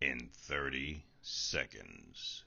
in 30 seconds.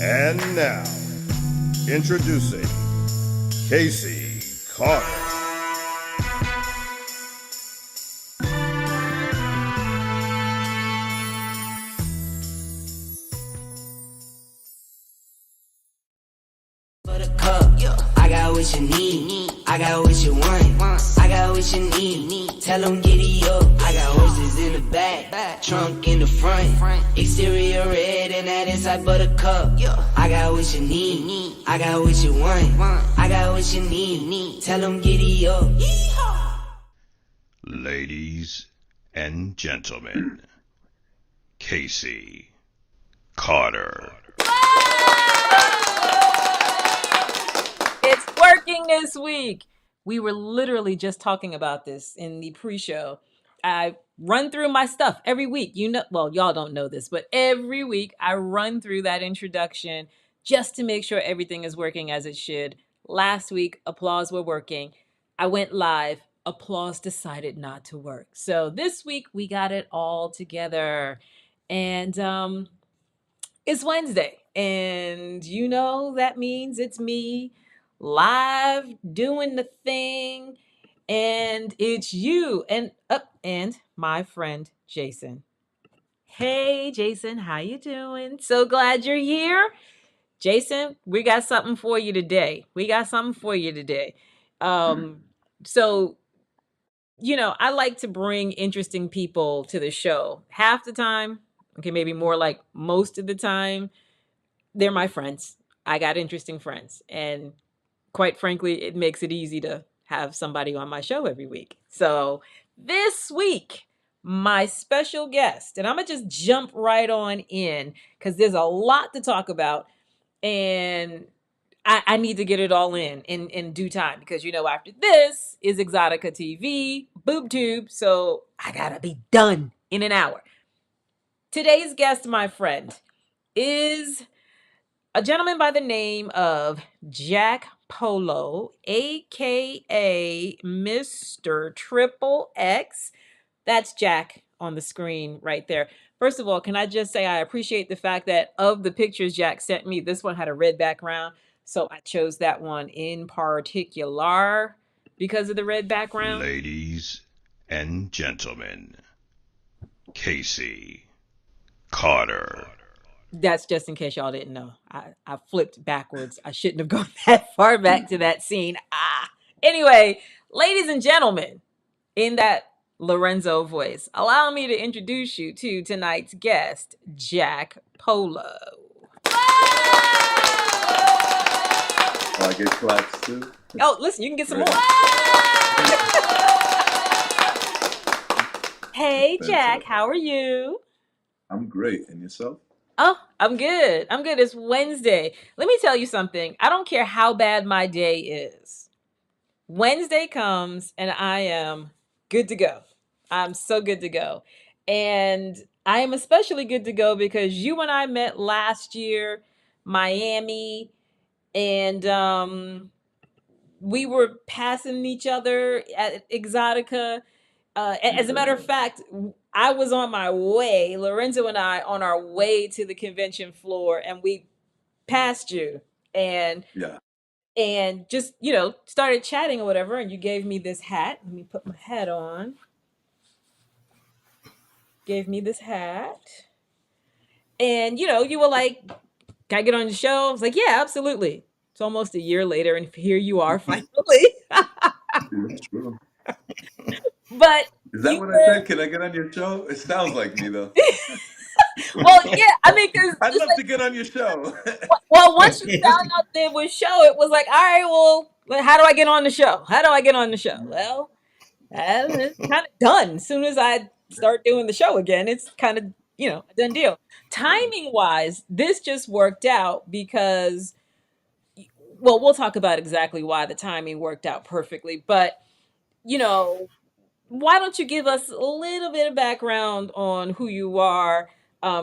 And now, introducing Casey Carter. I got what you need. I got what you want. I got what you need. Tell them giddy up. I got horses in the back, trunk in the front. Exterior red and that inside buttercup. I got what you need. I got what you want. I got what you need. Tell them giddy up. Ladies and gentlemen, Casey Carter. It's working this week. We were literally just talking about this in the pre-show. I run through my stuff every week. Well, y'all don't know this, but every week I run through that introduction just to make sure everything is working as it should. Last week, applause were working. I went live. Applause decided not to work. So this week we got it all together. And it's Wednesday, and that means it's me live doing the thing, and it's you and my friend Jason. Hey Jason, how you doing? So glad you're here. Jason, we got something for you today. So I like to bring interesting people to the show. Half the time, okay, maybe more like most of the time, they're my friends. I got interesting friends. And quite frankly, it makes it easy to have somebody on my show every week. So this week, my special guest, and I'm going to just jump right on in because there's a lot to talk about. And I need to get it all in due time because, after this is Exotica TV, BoobTube. So I got to be done in an hour. Today's guest, my friend, is a gentleman by the name of Jack Polo, aka Mr. Triple X. That's Jack on the screen right there. First of all, can I just say I appreciate the fact that of the pictures Jack sent me, this one had a red background. So I chose that one in particular because of the red background. Ladies and gentlemen, Casey Carter. That's just in case y'all didn't know. I flipped backwards. I shouldn't have gone that far back to that scene. Anyway, ladies and gentlemen, in that Lorenzo voice, allow me to introduce you to tonight's guest, Jack Polo. I get claps too. Oh, listen, you can get some more. Hey, Jack, how are you? I'm great. And yourself? Oh, I'm good. It's Wednesday. Let me tell you something. I don't care how bad my day is. Wednesday comes and I am good to go. I'm so good to go. And I am especially good to go because you and I met last year, Miami, and we were passing each other at Exotica. As a matter of fact, I was on my way, Lorenzo and I, on our way to the convention floor, and we passed you. And Yeah. and just started chatting or whatever, and you gave me this hat. Let me put my hat on. Gave me this hat, and you were like, can I get on the show? I was like, yeah, absolutely. It's almost a year later and here you are finally. It's true. But Is that you what I were said? Can I get on your show? It sounds like me though. well, yeah, I mean, because I'd it's love like, to get on your show. well, once you found out there was show, it was like, all right, well, But how do I get on the show? How do I get on the show? Well, it's kind of done. As soon as I start doing the show again, it's kind of, a done deal. Timing wise, this just worked out because, well, we'll talk about exactly why the timing worked out perfectly. But, you know, why don't you give us a little bit of background on who you are?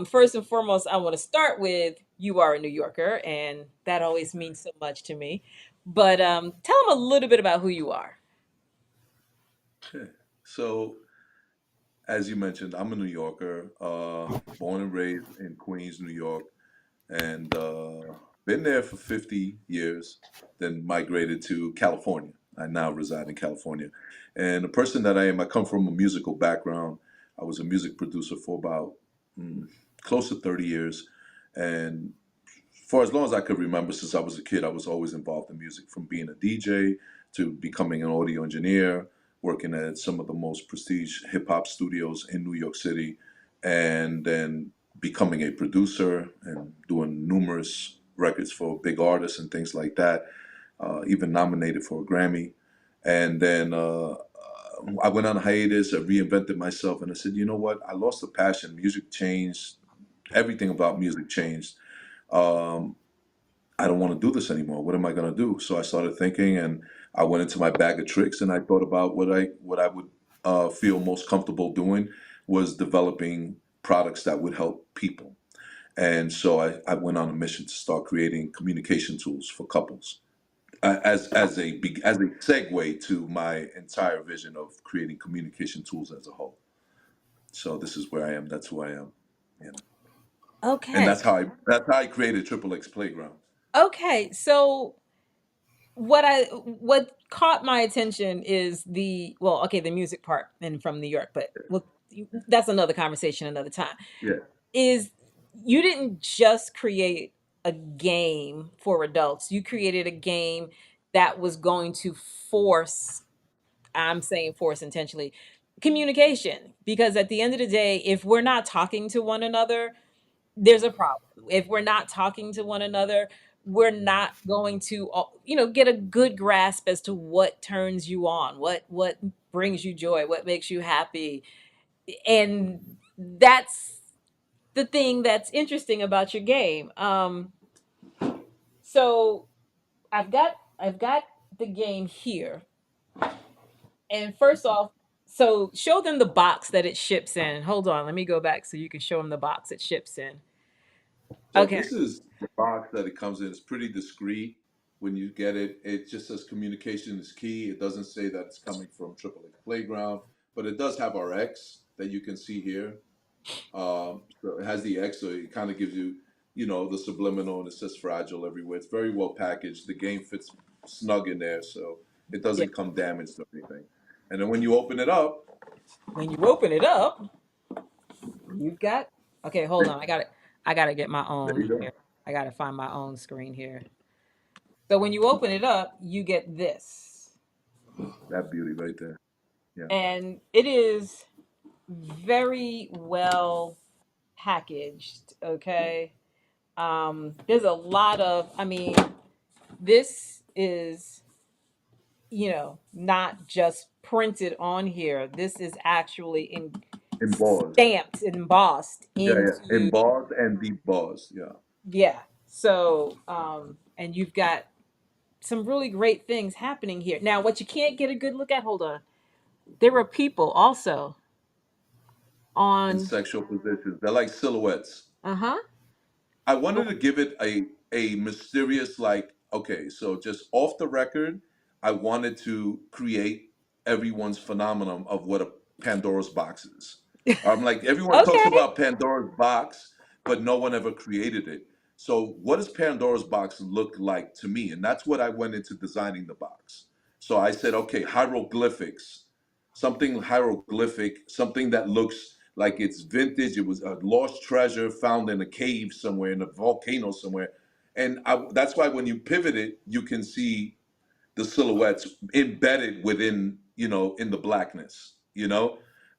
First and foremost, I want to start with you are a New Yorker, and that always means so much to me. But tell them a little bit about who you are. Okay. So, as you mentioned, I'm a New Yorker, born and raised in Queens, New York, and been there for 50 years, then migrated to California. I now reside in California. And the person that I am, I come from a musical background. I was a music producer for about mm, close to 30 years. And for as long as I could remember, since I was a kid, I was always involved in music, from being a DJ to becoming an audio engineer, working at some of the most prestige hip hop studios in New York City, and then becoming a producer and doing numerous records for big artists and things like that. Even nominated for a Grammy. And then I went on hiatus. I reinvented myself, and I said, you know what? I lost the passion. Music changed. Everything about music changed. Um, I don't want to do this anymore. What am I going to do? So I started thinking, and I went into my bag of tricks, and I thought about what I would feel most comfortable doing was developing products that would help people. And so I went on a mission to start creating communication tools for couples as a segue to my entire vision of creating communication tools as a whole. So this is where I am. That's who I am. You know, and Okay. that's how I created Triple X Playground. Okay. So what caught my attention is the music part and from New York, but that's another conversation another time. Yeah. Is you didn't just create a game for adults. You created a game that was going to force, I'm saying force intentionally, communication. Because at the end of the day, if we're not talking to one another, there's a problem. If we're not talking to one another, we're not going to, get a good grasp as to what turns you on, what brings you joy, what makes you happy. And that's the thing that's interesting about your game. So I've got the game here. And first off, so show them the box that it ships in. Hold on, let me go back so you can show them the box it ships in. So Okay. this is the box that it comes in. It's pretty discreet. When you get it, it just says communication is key. It doesn't say that it's coming from Triple X Playground, but it does have our X that you can see here. So it has the X, so it kind of gives you, the subliminal, and it says fragile everywhere. It's very well packaged. The game fits snug in there, so it Yeah. doesn't come damaged or anything. And then when you open it up, When you open it up, you've got okay, hold on. I gotta get my there own you go. here. I gotta find my own screen here. So when you open it up, you get this. That beauty right there. Yeah. And it is very well packaged, okay? There's a lot of, this is, not just printed on here. This is actually Embossed. stamped, embossed Yeah, yeah. into, Embossed and debossed. Yeah. yeah. So, and you've got some really great things happening here. Now, what you can't get a good look at, hold on. There were people also In on, sexual positions. They're like silhouettes. uh-huh. I wanted to give it a mysterious, like, okay, so just off the record, I wanted to create everyone's phenomenon of what a Pandora's box is. I'm like, everyone talks Okay. about Pandora's box, but no one ever created it. So what does Pandora's box look like to me? And that's what I went into designing the box. So I said, okay, hieroglyphics, something hieroglyphic, something that looks like it's vintage. It was a lost treasure found in a cave somewhere, in a volcano somewhere. And that's why when you pivot it, you can see the silhouettes embedded within, in the blackness,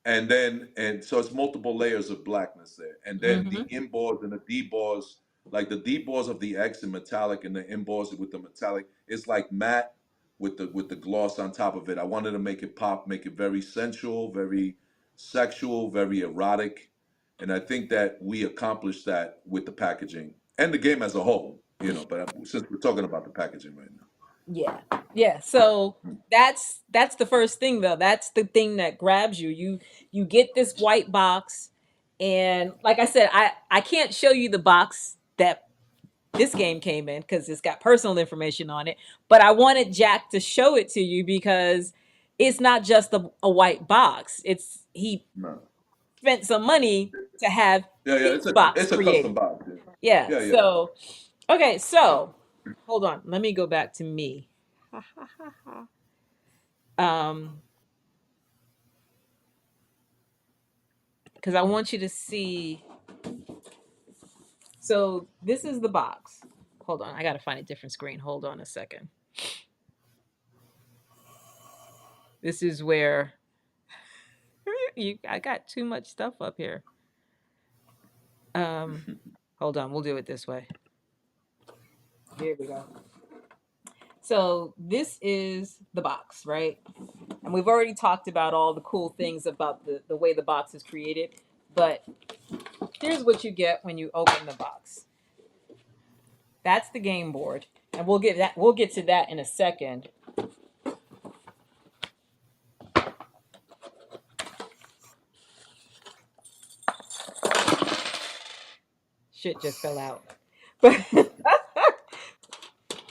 and so it's multiple layers of blackness there. And then the Mm-hmm. emboss and the deboss, like the deboss of the X in metallic and the emboss with the metallic, it's like matte, with the gloss on top of it. I wanted to make it pop, make it very sensual, very sexual, very erotic, and I think that we accomplished that with the packaging and the game as a whole. But since we're talking about the packaging right now. Yeah. Yeah. So that's the first thing though. That's the thing that grabs you. You get this white box, and like I said, I can't show you the box that this game came in because it's got personal information on it, but I wanted Jack to show it to you because it's not just a white box. It's he No. spent some money to have Yeah, yeah, his box it's a custom created. box. Yeah. Yeah, yeah, yeah. So okay, so hold on. Let me go back to me. Um, because I want you to see. So this is the box. Hold on, I gotta find a different screen. Hold on a second. This is where you. I got too much stuff up here. Um, hold on, we'll do it this way. Here we go. So this is the box, right? And we've already talked about all the cool things about the way the box is created. But here's what you get when you open the box. That's the game board. And we'll get to that in a second. Shit just fell out. But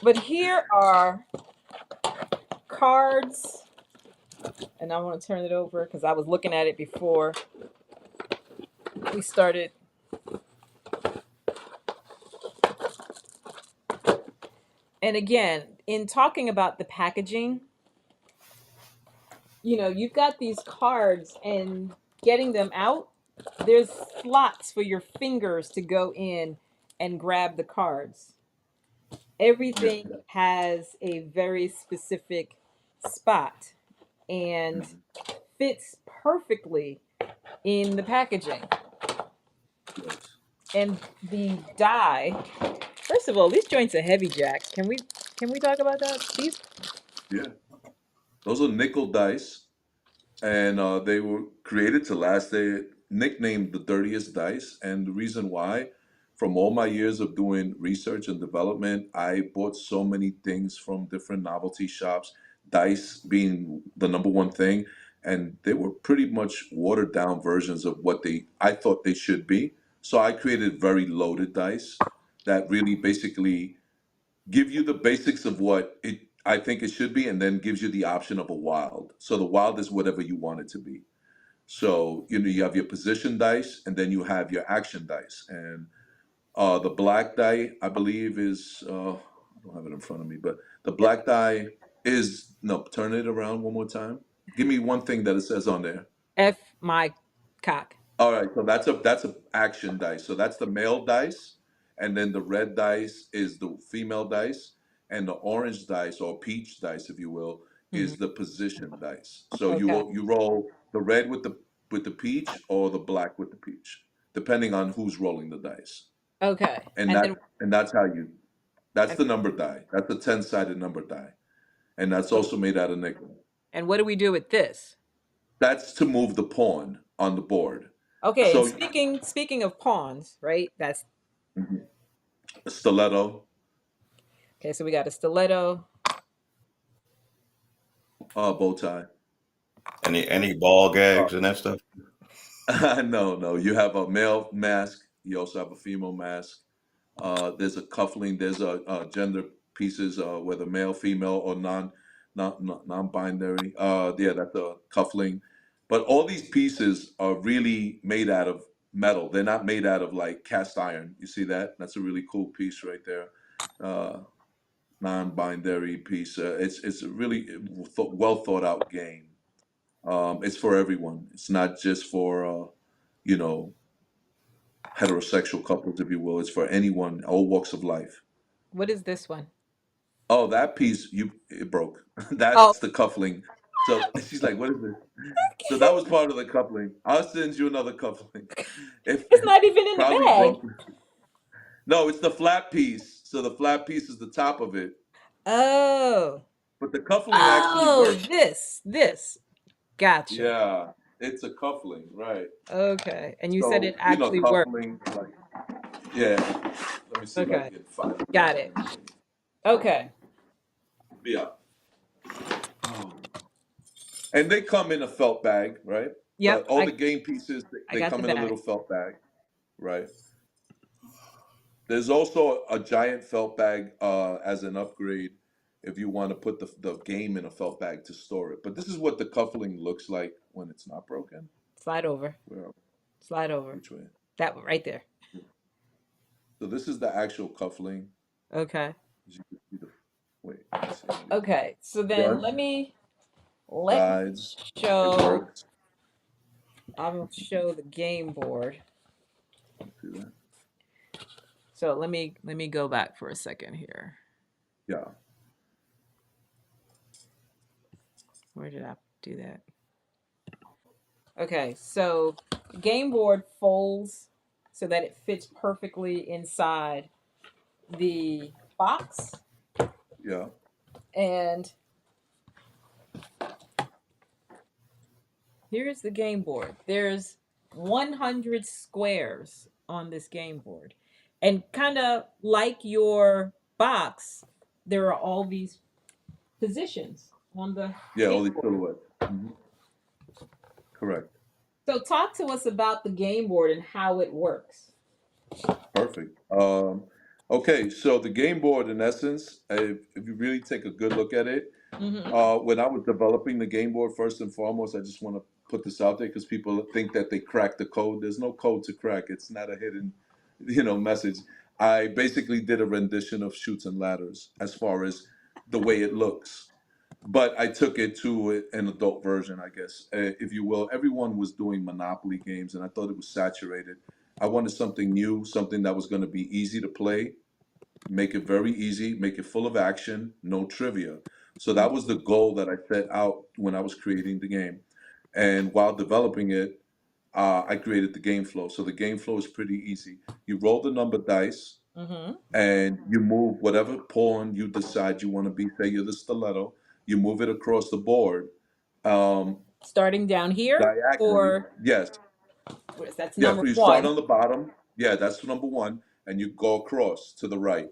but here are cards, and I want to turn it over because I was looking at it before we started. And again, in talking about the packaging, you've got these cards and getting them out, there's slots for your fingers to go in and grab the cards. Yeah, Everything yeah. has a very specific spot and Mhm. fits perfectly in the packaging. Yes. And the die, first of all, these joints are heavy, Jack. Can we talk about that? These Yeah. Those are nickel dice, and they were created to last. They nicknamed the dirtiest dice, and the reason why, from all my years of doing research and development, I bought so many things from different novelty shops, dice being the number one thing, and they were pretty much watered down versions of what they I thought they should be. So I created very loaded dice that really basically give you the basics of what it I think it should be, and then gives you the option of a wild. So the wild is whatever you want it to be. So you have your position dice, and then you have your action dice. And the black die, I believe, is I don't have it in front of me, but the black die is no. Turn it around one more time. Give me one thing that it says on there. F my cock. All right, so that's a action dice. So that's the male dice, and then the red dice is the female dice, and the orange dice or peach dice, if you will, Mhm. is the position dice. So Okay. you roll the red with the peach or the black with the peach, depending on who's rolling the dice, Okay. and And then that's how you that's and, the number die. That's a 10-sided number die, and that's also made out of nickel. and what do we do with this? That's to move the pawn on the board. Okay, and So speaking of pawns, right? That's mhm. Stiletto, okay, so we got a stiletto. bow tie. Any ball Uh, gags and that stuff? no, no. You have a male mask. You also have a female mask. There's a cuffling. There's a gender pieces, whether male, female, or non-binary. Yeah, that's a cuffling. But all these pieces are really made out of metal. They're not made out of like cast iron. You see that? That's a really cool piece right there. Uh, Non-binary piece. It's a really well thought out game. It's for everyone. It's not just for you know heterosexual couples, if you will. It's for anyone, all walks of life. What is this one? Oh, that piece it broke. Oh, That's the cuffling. So she's like, "What is this?" So that was part of the coupling. I'll send you another coupling. If it's not even in the probably bag. broke. No, it's the flat piece. So the flat piece is the top of it. Oh. but the cuffling actually Oh, works. this. Gotcha. Yeah, it's a cuffling, right? Okay. And you said it So actually worked. cuffling, like, yeah. Let me see if I Okay. can find it. Got it. Okay. Yeah. And they come in a felt bag, right? Yep. All the game pieces, I they got come the in a bag. little felt bag, right? There's also a giant felt bag as an upgrade if you want to put the game in a felt bag to store it. But this is what the cuffling looks like when it's not broken. Slide over. Where, Slide over. which way? That one right there. So this is the actual cuffling. Okay. As you can see the, wait, let me see. Okay. So then Front, let me sides, it show works. I'm gonna show the game board. See that? So let me go back for a second here. Yeah. Where did I do that? Okay, so game board folds so that it fits perfectly inside the box. Yeah. And here's the game board. There's 100 squares on this game board. And kind of like your box, there are all these positions on the Yeah, game all these board. silhouettes. Mhm. Correct. So talk to us about the game board and how it works. Perfect. Okay, so the game board, in essence, if you really take a good look at it, Mm-hmm. when I was developing the game board, first and foremost, I just want to put this out there because people think that they cracked the code. There's no code to crack. It's not a hidden, message. I basically did a rendition of Shoots and Ladders as far as the way it looks, but I took it to an adult version, I guess, if you will. Everyone was doing Monopoly games, and I thought it was saturated. I wanted something new, something that was going to be easy to play, make it very easy, make it full of action, no trivia. So that was the goal that I set out when I was creating the game. And while developing it, I created the game flow. So the game flow is pretty easy. You roll the number dice Mm-hmm. and you move whatever pawn you decide you want to be. Say you're the stiletto, you move it across the board um, Starting down here, diagonally. or Yes, that's yeah. number For you start one. on the bottom. Yeah, that's number one, and you go across to the right.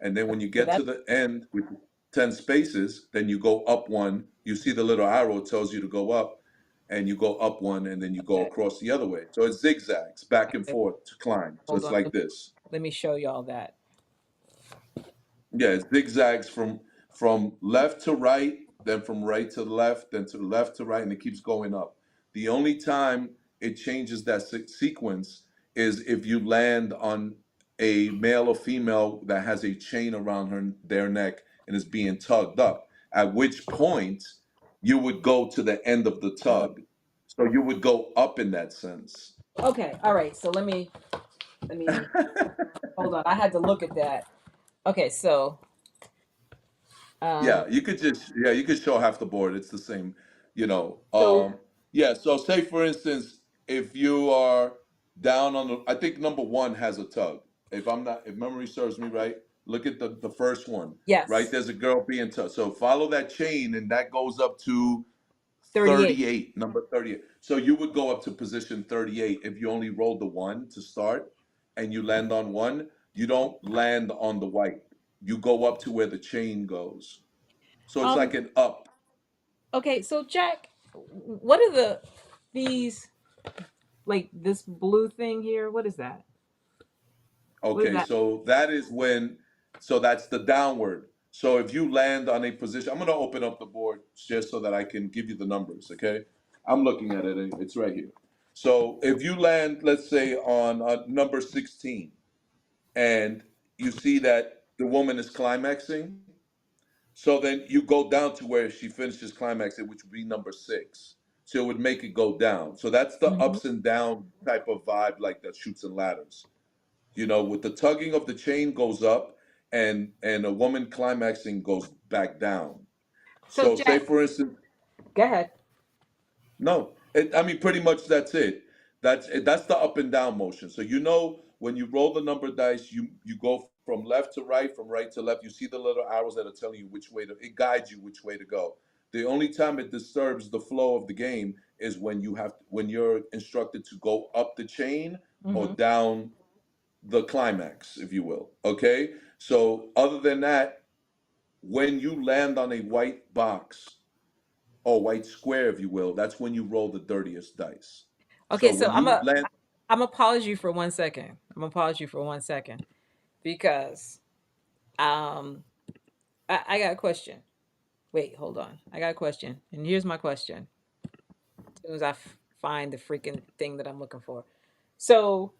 And then when you So get to that's the end with 10 spaces, then you go up one. You see the little arrow tells you to go up, and you go up one, and then you go okay. across the other way. So it zigzags back and forth to climb. So Hold it's on. like this. Let me show y'all that. Yeah, it zigzags from left to right, then from right to the left, then to the left to right, and it keeps going up. The only time it changes that sequence is if you land on a male or female that has a chain around their neck and is being tugged up. At which point you would go to the end of the tug. So you would go up in that sense. Okay. All right. So let me hold on. I had to look at that. Okay. So um Yeah, you could show half the board. It's the same, you know. so Yeah, so say for instance, if you are down on the, I think number one has a tug. If memory serves me right, look at the first one, right? yes, There's a girl being tugged. So follow that chain and that goes up to 38. 38, number 38. So you would go up to position 38 if you only rolled the one to start and you land on one, you don't land on the white. You go up to where the chain goes. So it's Um. like an up. Okay. So Jack, what are these like this blue thing here? What is that? What is Okay, that? so that is when, so that's the downward. So if you land on a position, I'm going to open up the board just so that I can give you the numbers, okay? I'm looking at it, and it's right here. So if you land, let's say, on number 16, and you see that the woman is climaxing, so then you go down to where she finishes climaxing, which would be number 6. So it would make it go down. So that's the Mm-hmm. ups and down type of vibe, like that Shoots and Ladders. With the tugging of the chain goes up, and a woman climaxing goes back down. So So say Jack, for instance, go ahead. no, I mean pretty much that's it. That's the up and down motion. So when you roll the number dice, you go from left to right, from right to left. You see the little arrows that are telling you which way to. It guides you which way to go. The only time it disturbs the flow of the game is when you're instructed to go up the chain or Mm-hmm. down the climax, if you will. Okay. So other than that, when you land on a white box or white square, if you will, that's when you roll the dirtiest dice. Okay, So so when you land, I'm gonna pause you for 1 second. I'm gonna pause you for 1 second because um I got a question. Wait, hold on. I got a question, and here's my question. As soon as I find the freaking thing that I'm looking for, so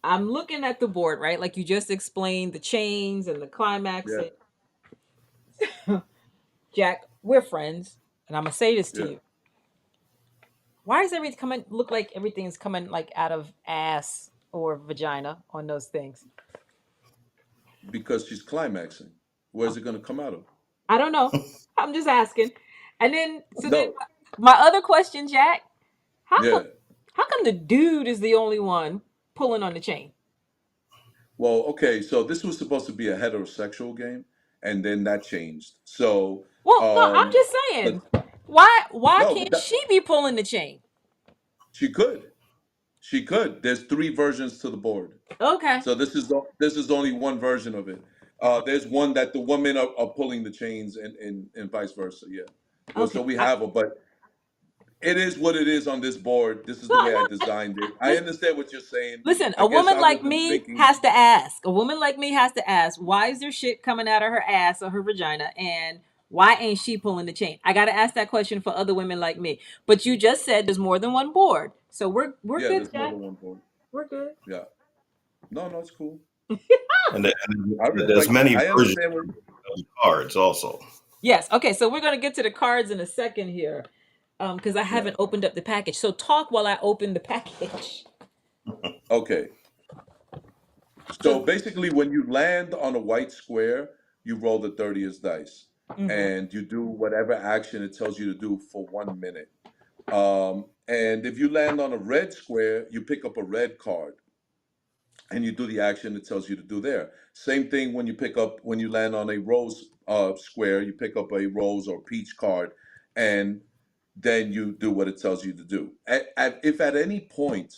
I'm looking at the board, right? Like you just explained the chains and the climax. yeah, And Jack, we're friends, and I'm gonna say this to yeah, you. Why is everything coming? Look like everything is coming like out of ass or vagina on those things. because she's climaxing. Where's it going to come out of? I don't know. I'm just asking. And then, so then, No, my other question, Jack, how come, yeah. how come the dude is the only one pulling on the chain? Well, okay. So this was supposed to be a heterosexual game, and then that changed. So, Well, no, I'm um, just but saying, why no, can't she be pulling the chain? she could, she could. There's three versions to the board. Okay, So this is only one version of it. There's one that the women are pulling the chains, and vice versa. Yeah. Well, okay. so we have a, but it is what it is on this board. This is No, the way I no. designed it. I Listen, understand what you're saying. listen, I a guess woman I like wasn't me thinking. has to ask. A woman like me has to ask, why is there shit coming out of her ass or her vagina, and why ain't she pulling the chain? I got to ask that question for other women like me. But you just said there's more than one board, so we're Yeah, good, there's more Jack. than one board. We're good. Yeah. No, no, it's cool. And I there's like. many I versions understand what. of cards also. Yes. Okay. So we're gonna get to the cards in a second here, because I Yeah. haven't opened up the package. So talk while I open the package. Okay. So So. basically, when you land on a white square, you roll the dirtiest dice, Mhm. and you do whatever action it tells you to do for 1 minute. And if you land on a red square, you pick up a red card and you do the action it tells you to do there. Same thing when you land on a rose square, you pick up a rose or peach card, and then you do what it tells you to do. If at any point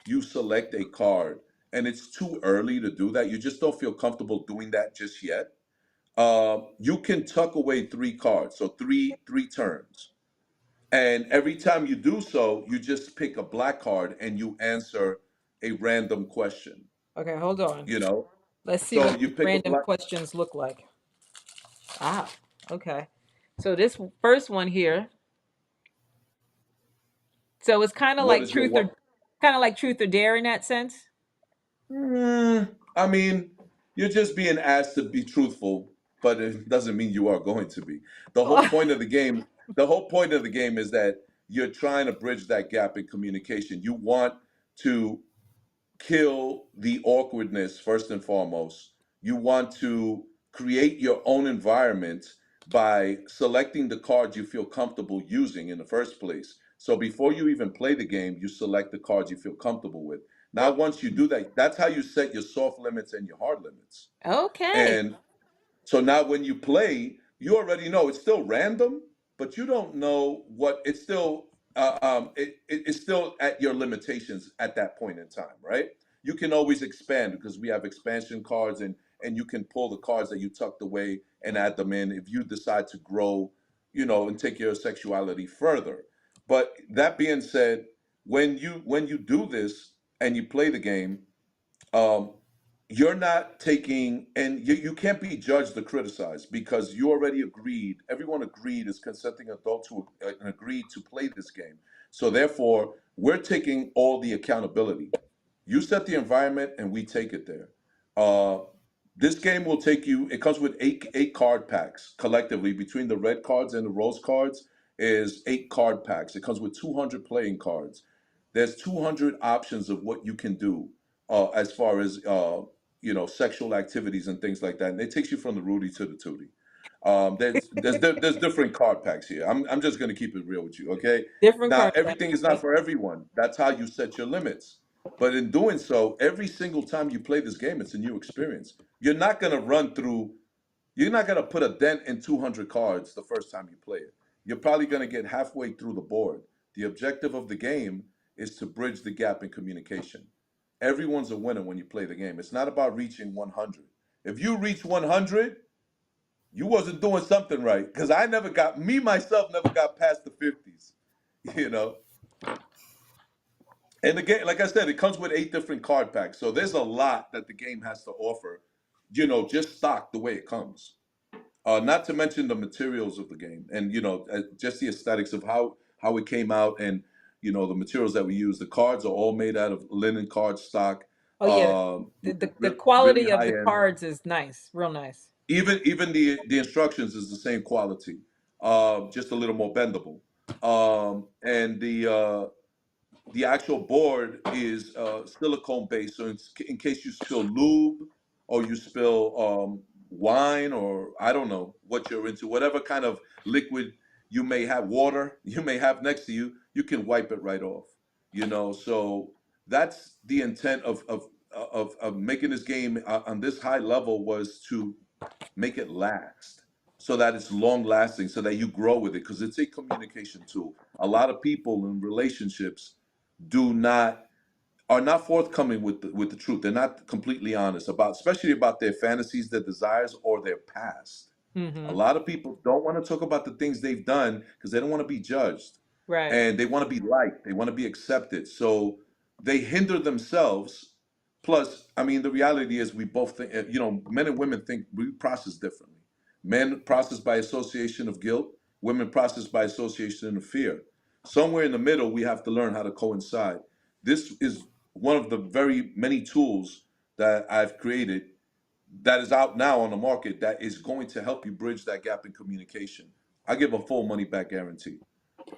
you select a card and it's too early to do that, you just don't feel comfortable doing that just yet. You can tuck away three cards, so three turns. And every time you do so, you just pick a black card and you answer a random question. Okay. Hold on. You know, Let's see so what you these pick a random black. questions look like. Ah. Okay. So this first one here. So it's What is your what? kind of like truth or dare in that sense. I mean, you're just being asked to be truthful, but it doesn't mean you are going to be. The whole point of the game, the whole point of the game is that you're trying to bridge that gap in communication. You want to kill the awkwardness first and foremost. You want to create your own environment by selecting the cards you feel comfortable using in the first place. So before you even play the game, you select the cards you feel comfortable with. Now, once you do that, that's how you set your soft limits and your hard limits. Okay. And so now when you play, you already know it's still random, but you don't know what it's still it's still at your limitations at that point in time, right? You can always expand because we have expansion cards, and you can pull the cards that you tucked away and add them in if you decide to grow, and take your sexuality further. But that being said, when you do this and you play the game, um, you're not taking, and you can't be judged or criticized because you already agreed. Everyone agreed as consenting adults who agreed to play this game. So therefore, we're taking all the accountability. You set the environment, and we take it there. Uh, this game will take you. It comes with eight card packs collectively between the red cards and the rose cards is eight card packs. It comes with 200 playing cards. There's 200 options of what you can do as far as sexual activities and things like that. And it takes you from the Rudy to the Tootie. There's different card packs here. I'm just going to keep it real with you, okay? Different Now card. everything is not for everyone. That's how you set your limits. But in doing so, every single time you play this game, it's a new experience. You're not going to put a dent in 200 cards the first time you play it. You're probably going to get halfway through the board. The objective of the game is to bridge the gap in communication. Everyone's a winner when you play the game. It's not about reaching 100. If you reach 100, you wasn't doing something right, because me myself never got past the 50s, you know. And the game, like I said, it comes with 8 different card packs. So there's a lot that the game has to offer, just stock the way it comes. Not to mention the materials of the game, and just the aesthetics of how it came out, and the materials that we use. The cards are all made out of linen card stock. Oh yeah, the Really quality of high the end. cards is nice, real nice. Even the instructions is the same quality, just a little more bendable. And the actual board is silicone based, so in case you spill lube or you spill wine, or I don't know what you're into, whatever kind of liquid you may have, water you may have next to you, you can wipe it right off. So that's the intent of making this game on this high level, was to make it last, so that it's long lasting, so that you grow with it, because it's a communication tool. A lot of people in relationships do not are not forthcoming with the truth. They're not completely honest about, especially about their fantasies, their desires, or their past. A Mm-hmm. lot of people don't want to talk about the things they've done because they don't want to be judged, Right. and they want to be liked, they want to be accepted. So they hinder themselves. Plus, I mean, the reality is, we both think, men and women think, we process differently. Men process by association of guilt, women process by association of fear. Somewhere in the middle, we have to learn how to coincide. This is one of the very many tools that I've created, that is out now on the market, that is going to help you bridge that gap in communication. I give a full money back guarantee.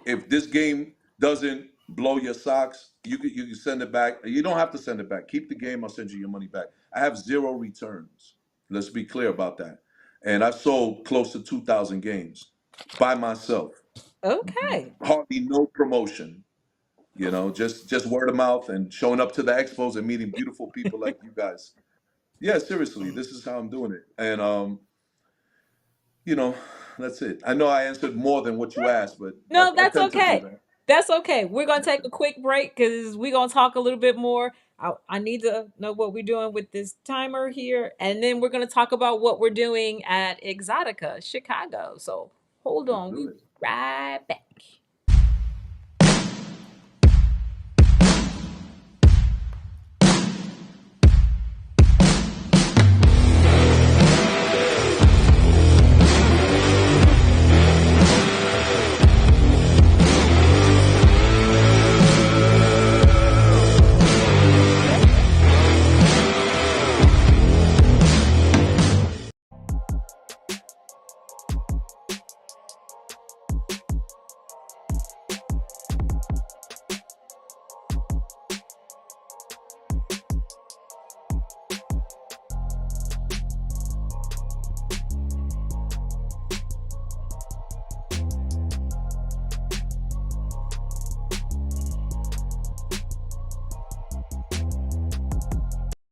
If this game doesn't blow your socks, you can send it back. You don't have to send it back. Keep the game. I'll send you your money back. I have 0 returns. Let's be clear about that. And I've sold close to 2,000 games by myself. Okay. Hardly no promotion. Just word of mouth, and showing up to the expos and meeting beautiful people like you guys. Yeah, seriously, this is how I'm doing it. And you know, that's it. I know I answered more than what you asked, but No, I that's tend to do okay. that. That's okay. We're gonna take a quick break because we're gonna talk a little bit more. I need to know what we're doing with this timer here, and then we're gonna talk about what we're doing at Exotica Chicago. So hold Let's on, do we it. right back.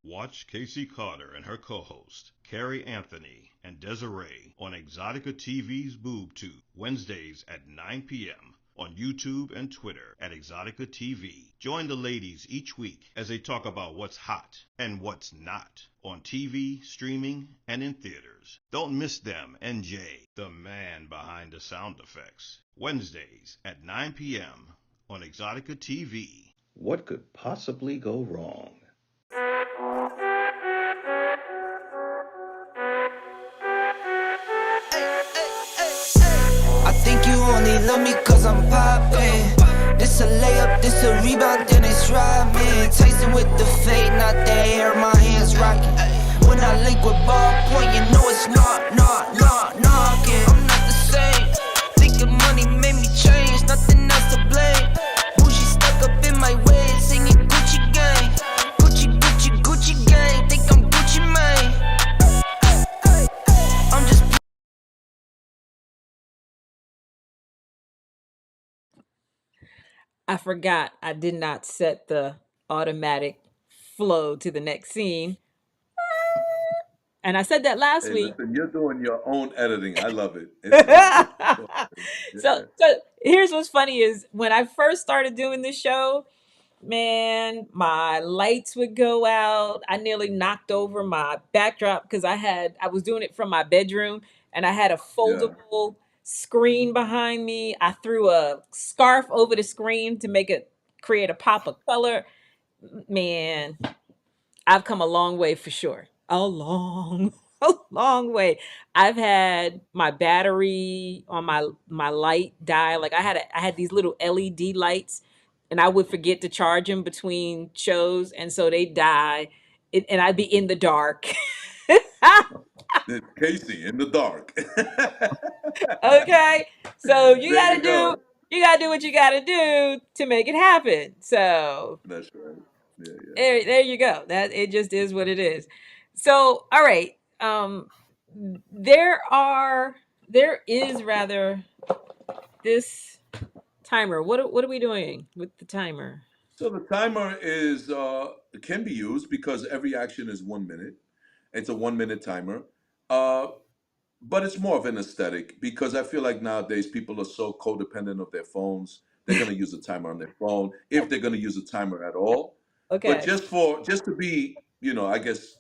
Watch Casey Carter and her co-host, Carrie Anthony and Desiree, on Exotica TV's BoobTube, Wednesdays at 9 p.m. on YouTube and Twitter at Exotica TV. Join the ladies each week as they talk about what's hot and what's not on TV, streaming, and in theaters. Don't miss them and Jay, the man behind the sound effects. Wednesdays at 9 p.m. on Exotica TV. What could possibly go wrong? I think you only love me cause I'm poppin'. This a layup, this a rebound, then it's robbing. Tyson with the fade, not the hair, my hands rocking. When I link with ballpoint, you know it's knocking. I'm not the same. Thinking money made me change, nothing else to blame. Bougie stuck up in my ways, singing Gucci gang. Gucci gang, think I'm Gucci Mane. I'm just I forgot I did not set the automatic flow to the next scene. And I said that last Hey, week. listen, you're doing your own editing. I love it. It's awesome. so Yeah, so here's what's funny is when I first started doing this show, man, my lights would go out. I nearly knocked over my backdrop because I was doing it from my bedroom and I had a yeah. foldable screen behind me. I threw a scarf over the screen to make it create a pop of color. Man, I've come a long way for sure. A long, a long way. I've had my battery on my light die. Like I had these little LED lights, and I would forget to charge them between shows, and so they die, and I'd be in the dark. It's Casey in the dark. Okay, so There you go. you gotta do what you gotta do to make it happen. So That's right. Yeah, yeah. there you go. That it just is what it is. So, all right. There are there is rather this timer. What are we doing with the timer? So the timer is can be used because every action is 1 minute. It's a 1 minute timer. Uh, but it's more of an aesthetic because I feel like nowadays people are so codependent of their phones. They're gonna use a timer on their phone if they're gonna use a timer at all. But Okay. just to be, I guess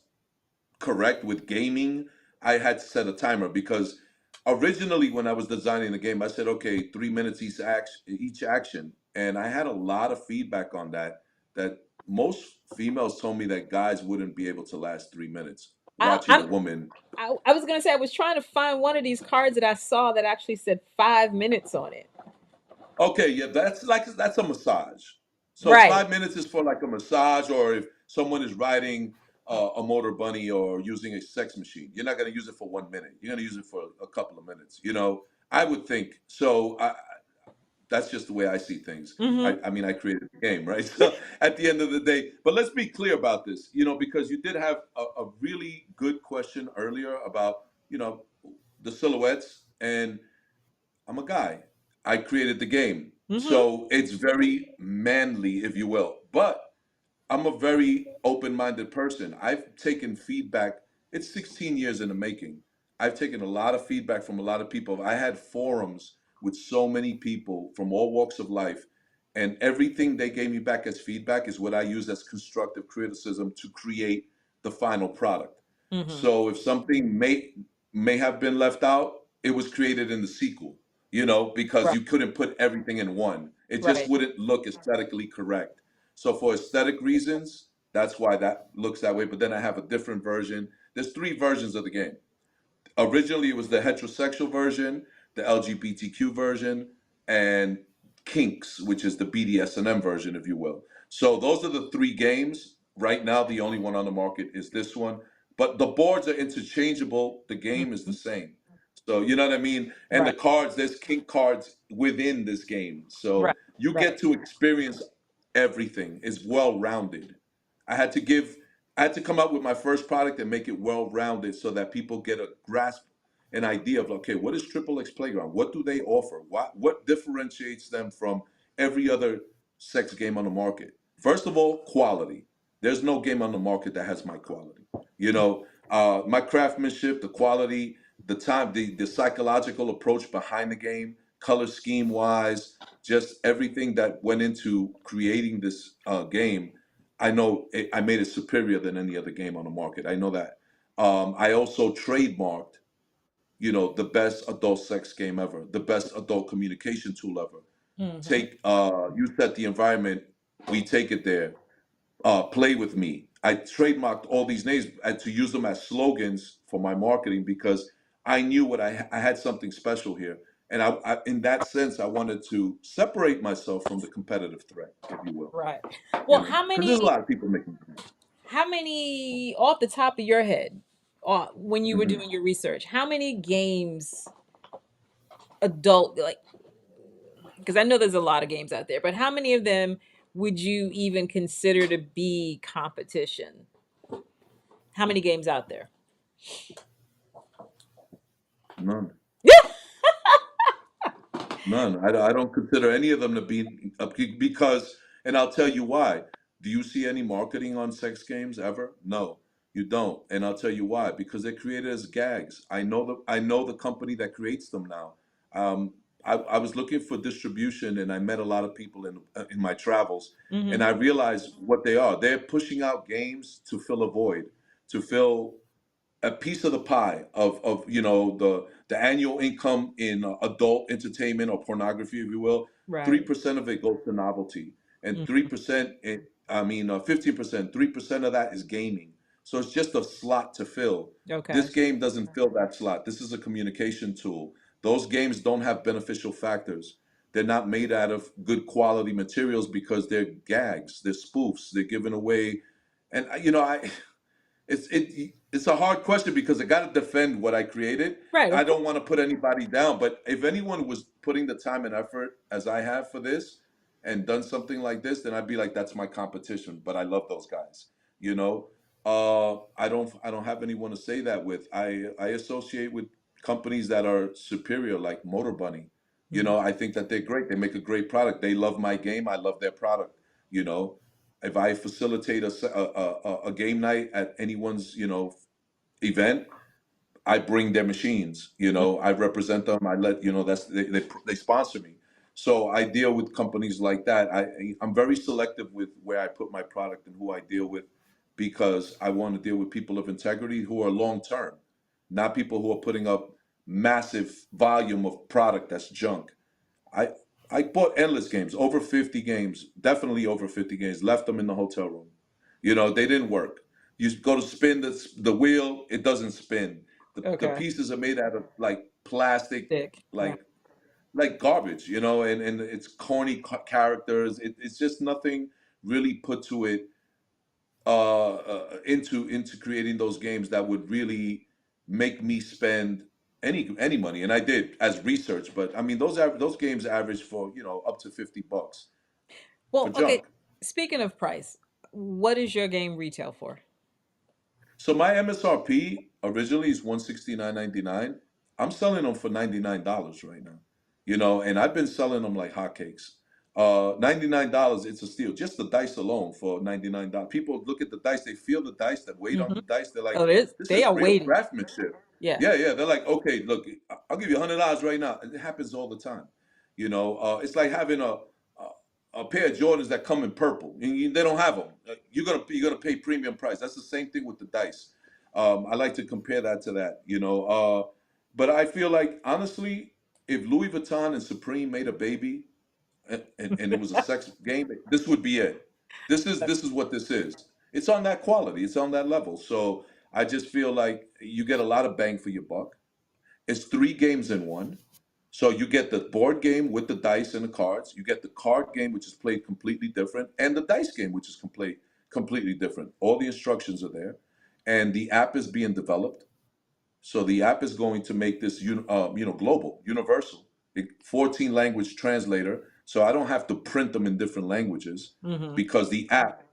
correct with gaming, I had to set a timer because originally when I was designing the game, I said, okay, 3 minutes each action, and I had a lot of feedback on that. That most females told me that guys wouldn't be able to last 3 minutes I, watching a I'm woman. I was gonna say I was trying to find one of these cards that I saw that actually said 5 minutes on it. Okay, yeah, that's a massage. So Right. 5 minutes is for like a massage, or if someone is riding a motor bunny or using a sex machine, you're not going to use it for 1 minute. You're going to use it for a couple of minutes. I would think so. That's just the way I see things. Mm-hmm. I mean, I created the game, right? So at the end of the day, but let's be clear about this, because you did have a really good question earlier about, the silhouettes, and I'm a guy. I created the game. Mm-hmm. So it's very manly, if you will. But I'm a very open minded person. I've taken feedback. It's 16 years in the making. I've taken a lot of feedback from a lot of people. I had forums with so many people from all walks of life, and everything they gave me back as feedback is what I use as constructive criticism to create the final product. Mm-hmm. So if something may have been left out, it was created in the sequel, because Right. you couldn't put everything in one. It just Right. wouldn't look aesthetically correct. So for aesthetic reasons, that's why that looks that way. But then I have a different version. There's three versions of the game. Originally, it was the heterosexual version, the LGBTQ version, and Kinks, which is the BDSM version, if you will. So those are the three games. Right now, the only one on the market is this one. But the boards are interchangeable. The game is the Mm-hmm. same. So you know what I mean? And the Right. cards, there's kink cards within this game. Right. So you Right. get to experience everything. It's well rounded. I had to give I had to come up with my first product and make it well rounded so that people get a grasp, an idea of, okay, what is TripleX Playground? What do they offer? What differentiates them from every other sex game on the market? First of all, quality. There's no game on the market that has my quality. My craftsmanship, the quality, the time, the psychological approach behind the game, color scheme wise, just everything that went into creating this game. I know I made it superior than any other game on the market. I know that. I also trademarked, the best adult sex game ever, the best adult communication tool ever. Mm-hmm. You set the environment, we take it there. Play with me. I trademarked all these names to use them as slogans for my marketing because I knew I had something special here. And in that sense, I wanted to separate myself from the competitive threat, if you will, Right. Well, because there's a lot of people making games. how many off the top of your head, when you were Mhm. doing your research, how many games adult like because I know there's a lot of games out there, but how many of them would you even consider to be competition? How many games out there? None. Yeah. None. I don't consider any of them to be because, and I'll tell you why. Do you see any marketing on sex games ever? No, you don't. And I'll tell you why. Because they're created as gags. I know the company that creates them now. Um, I was looking for distribution, and I met a lot of people in my travels, and Mm-hmm. I realized what they are. They're pushing out games to fill a void, to fill a piece of the pie of the annual income in adult entertainment or pornography, if you will. three Right. percent of it goes to novelty, and Mm-hmm. 3%, 15%, 3% of that is gaming. So it's just a slot to fill. This Okay. game doesn't fill that slot. This is a communication tool. Those games don't have beneficial factors. They're not made out of good quality materials because they're gags, they're spoofs, they're given away. And it's a hard question because I got to defend what I created. Right. I Of course. don't want to put anybody down, but if anyone was putting the time and effort as I have for this and done something like this, then I'd be like, that's my competition. But I love those guys. You know, I don't have anyone to say that with. I associate with companies that are superior, like Motor Bunny. Mm-hmm. I think that they're great. They make a great product. They love my game. I love their product. You know, if I facilitate a game night at anyone's event, I bring their machines. I represent them. I let that's they sponsor me. So I deal with companies like that. I'm very selective with where I put my product and who I deal with, because I want to deal with people of integrity who are long term, not people who are putting up massive volume of product that's junk. I I bought endless games, over 50 games, definitely over 50 games, left them in the hotel room. They didn't work. You go to spin the wheel, it doesn't spin. The Okay. pieces are made out of like plastic, Thick. Right. like garbage, and it's corny characters. It's just nothing really put to it, into creating those games that would really make me spend any money. And I did as research, but I mean those games average for up to $50 for Well, okay. junk. Speaking of price, what is your game retail for? So my MSRP originally is 169.99. I'm selling them for $99 right now. And I've been selling them like hotcakes. $99, it's a steal. Just the dice alone for $99. People look at the dice, they feel the dice, that weight on Mm-hmm. the dice. They're like, Oh, it is. this They is are real waiting. craftsmanship. Yeah. Yeah, yeah. They're like, okay, look, I'll give you $100 right now. It happens all the time. It's like having a pair of Jordans that come in purple, and they don't have them. You're gonna pay premium price. That's the same thing with the dice. I like to compare that to that. But I feel like honestly, if Louis Vuitton and Supreme made a baby, and it was a sex game, this would be it. This is what this is. It's on that quality. It's on that level. So I just feel like you get a lot of bang for your buck. It's three games in one. So you get the board game with the dice and the cards. You get the card game, which is played completely different, and the dice game, which is completely different. All the instructions are there, and the app is being developed. So the app is going to make this, global, universal, 14 language translator. So I don't have to print them in different languages, Mm-hmm. because the app,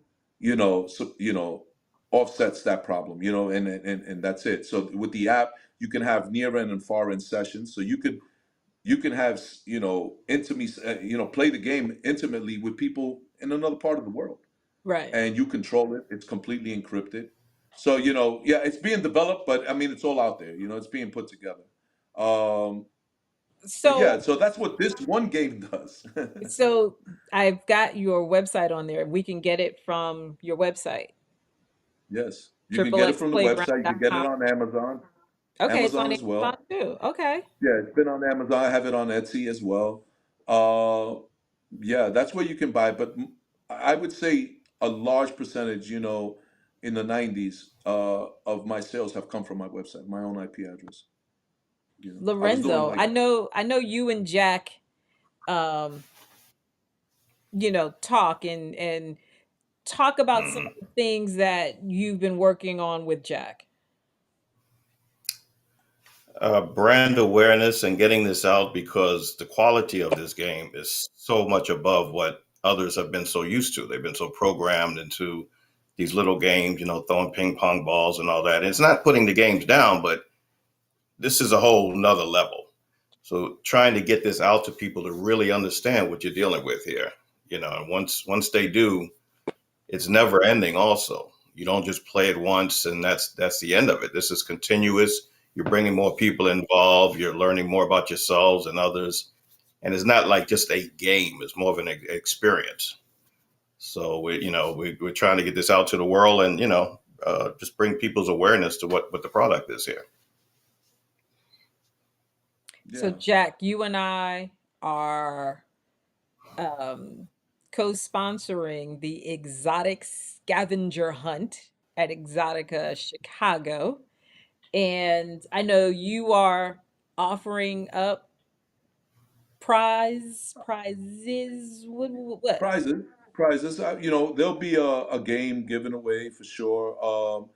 offsets that problem, and that's it. So with the app, you can have near end and far end sessions. So you can have intimacy, play the game intimately with people in another part of the world, Right. and you control it. It's completely encrypted. So yeah, it's being developed, but I mean, it's all out there. It's being put together. Um, but yeah, So, so that's what this one game does. so I've got your website on there. We can get it from your website, Yes, you can get it from the website. You can get it triplexplayground.com. on Amazon, Okay, it's on Amazon as Amazon well. too. Okay. Yeah, it's been on Amazon. I have it on Etsy as well. Uh, yeah, that's where you can buy it. But I would say a large percentage, in the 90s, of my sales have come from my website, my own IP address. I was doing Lorenzo, like, I know you and Jack um, talk and talk about some Mhm. of the things that you've been working on with Jack. Brand awareness and getting this out, because the quality of this game is so much above what others have been so used to. They've been so programmed into these little games, throwing ping pong balls and all that. And it's not putting the games down, but this is a whole nother level. So trying to get this out to people to really understand what you're dealing with here, and once they do, it's never ending. Also, you don't just play it once and that's the end of it. This is continuous. You're bringing more people involved. You're learning more about yourselves and others, and it's not like just a game. It's more of an experience. So we're trying to get this out to the world, and just bring people's awareness to what the product is here. So, Yeah. Jack, you and I are um, co-sponsoring the exotic scavenger hunt at Exotica Chicago. And I know you are offering up prizes. What? Prizes, prizes. There'll be a game given away for sure.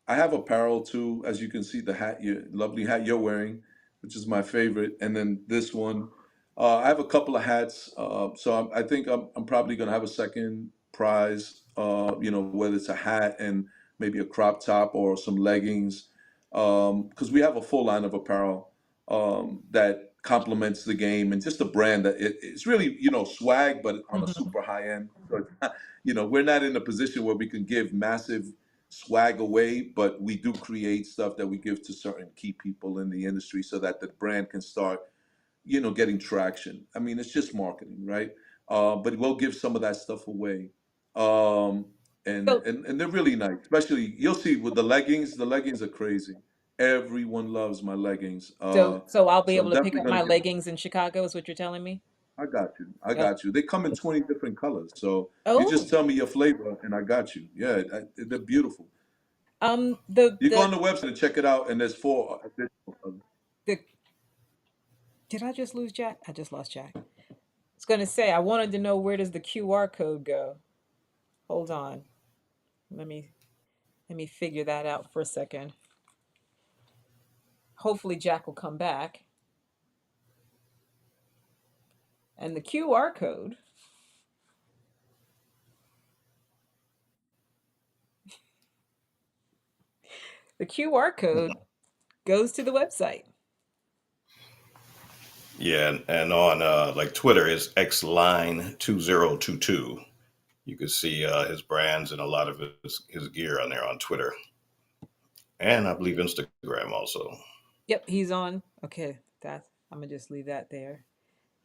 I have apparel too, as you can see, the hat, your lovely hat you're wearing, which is my favorite, and then this one. I have a couple of hats, so I think I'm probably gonna have a second prize. Whether it's a hat and maybe a crop top or some leggings, because we have a full line of apparel that complements the game and just the brand that it's really swag, but on a Mhm. super high end. So it's not, we're not in a position where we can give massive swag away, but we do create stuff that we give to certain key people in the industry so that the brand can start, getting traction. I mean, it's just marketing, right? But we'll give some of that stuff away. Um, and, So, and and they're really nice. Especially you'll see with the leggings. The leggings are crazy. Everyone loves my leggings. so I'll be So I'm able to pick definitely up gonna my give. leggings in Chicago, is what you're telling me? I got you. I Yep. got you. They come in 20 different colors. So you just Oh, tell me your flavor, and I got you. Yeah, they're beautiful. the You go the on the website and check it out, and there's four additional colors. the. Did I just lose Jack? I just lost Jack. I was gonna say I wanted to know, where does the QR code go? Hold on. Let me let me figure that out for a second. Hopefully Jack will come back. And the QR code goes to the website. Yeah, and on like Twitter is xline2022. You can see his brands and a lot of his gear on there on Twitter, and I believe Instagram also. Yep, he's on. Okay, that I'm gonna just leave that there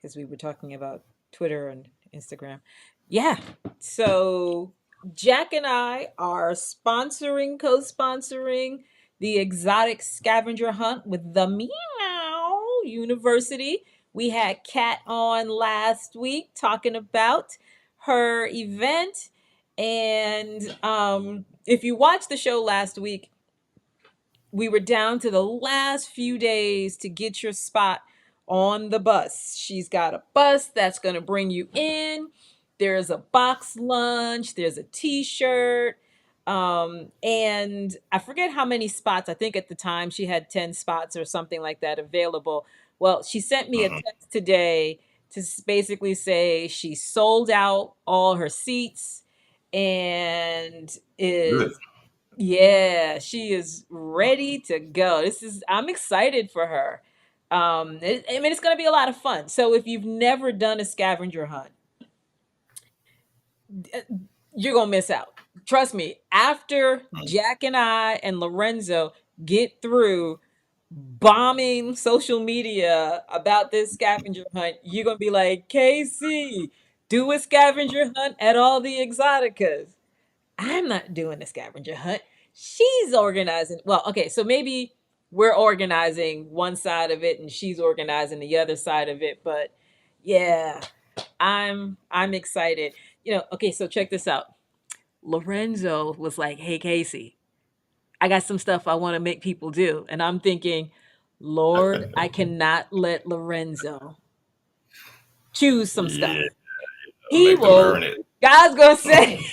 because we were talking about Twitter and Instagram. Yeah. So Jack and I are co-sponsoring the exotic scavenger hunt with the Meow University. We had Kat on last week talking about her event. And if you watched the show last week, we were down to the last few days to get your spot on the bus. She's got a bus that's going to bring you in. There's a box lunch, there's a t-shirt. And I forget how many spots. I think at the time she had 10 spots or something like that available. Well, she sent me a Hmm. text today to basically say she sold out all her seats and Good. is, yeah, she is ready to go. I'm excited for her. I mean, it's going to be a lot of fun. So if you've never done a scavenger hunt, uh, you're going to miss out. Trust me, after Jack and I and Lorenzo get through bombing social media about this scavenger hunt, you're going to be like, Casey, do a scavenger hunt at all the exoticas. I'm not doing the scavenger hunt. She's organizing. Well, okay, so maybe we're organizing one side of it and she's organizing the other side of it, but yeah, I'm excited. Okay, so check this out. Lorenzo was like, "Hey Casey, I got some stuff I want to make people do." And I'm thinking, "Lord, I cannot let Lorenzo choose some stuff. Yeah, He make them earn will." it. God's going to say,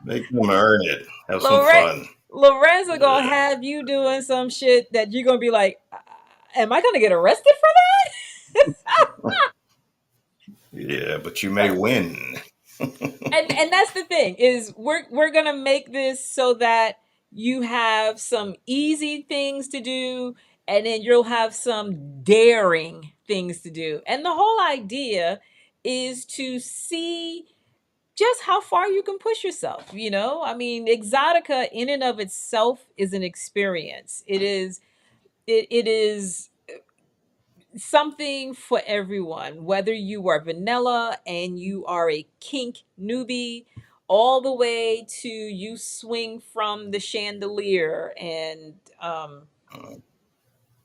Make them earn it. Have some Loren fun. Lorenzo gonna Yeah, have you doing some shit that you're gonna be like, am I gonna get arrested for yeah, but you may that?" win. And that's the thing, is we're gonna make this so that you have some easy things to do, and then you'll have some daring things to do. And the whole idea is to see just how far you can push yourself, you know? I mean, Exotica in and of itself is an experience. It is something for everyone, whether you are vanilla and you are a kink newbie, all the way to you swing from the chandelier and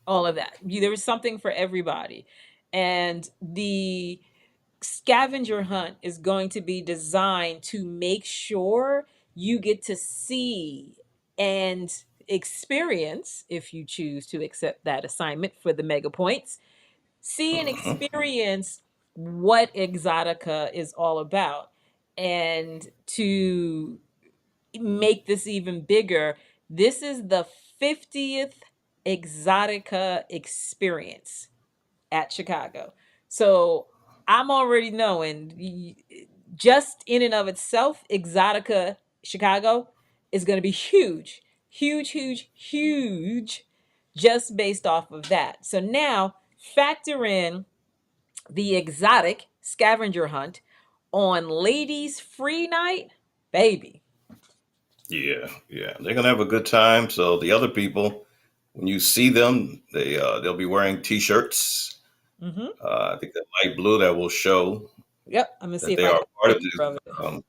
all of that. There is something for everybody. And the scavenger hunt is going to be designed to make sure you get to see and experience, if you choose to accept that assignment for the mega points, see and Mhm. experience what Exotica is all about. And to make this even bigger, this is the 50th Exotica experience at Chicago. So I'm already knowing just in and of itself, Exotica Chicago is going to be huge, huge, huge, huge, just based off of that. So now factor in the exotic scavenger hunt on ladies' free night, baby. Yeah, yeah, they're gonna have a good time. So the other people, when you see them, they'll be wearing T-shirts. Mm-hmm. I think that light blue that will show Yep. I'm gonna see that if they I are got a part of picture this. of it.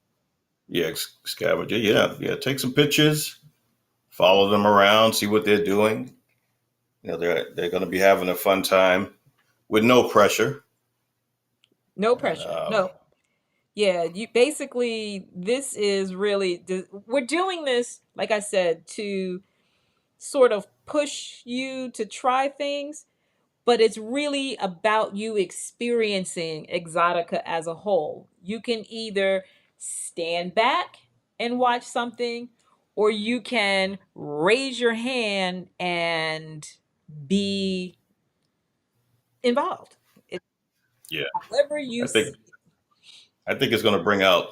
Yeah, scavenger. Yeah, yeah. Take some pictures, follow them around, see what they're doing. They're going to be having a fun time with no pressure. No And pressure. No. Yeah, you basically this is really we're doing this, like I said, to sort of push you to try things, but it's really about you experiencing Exotica as a whole. You can either stand back and watch something, or you can raise your hand and be involved. It's yeah, however you I see think it. I think it's going to bring out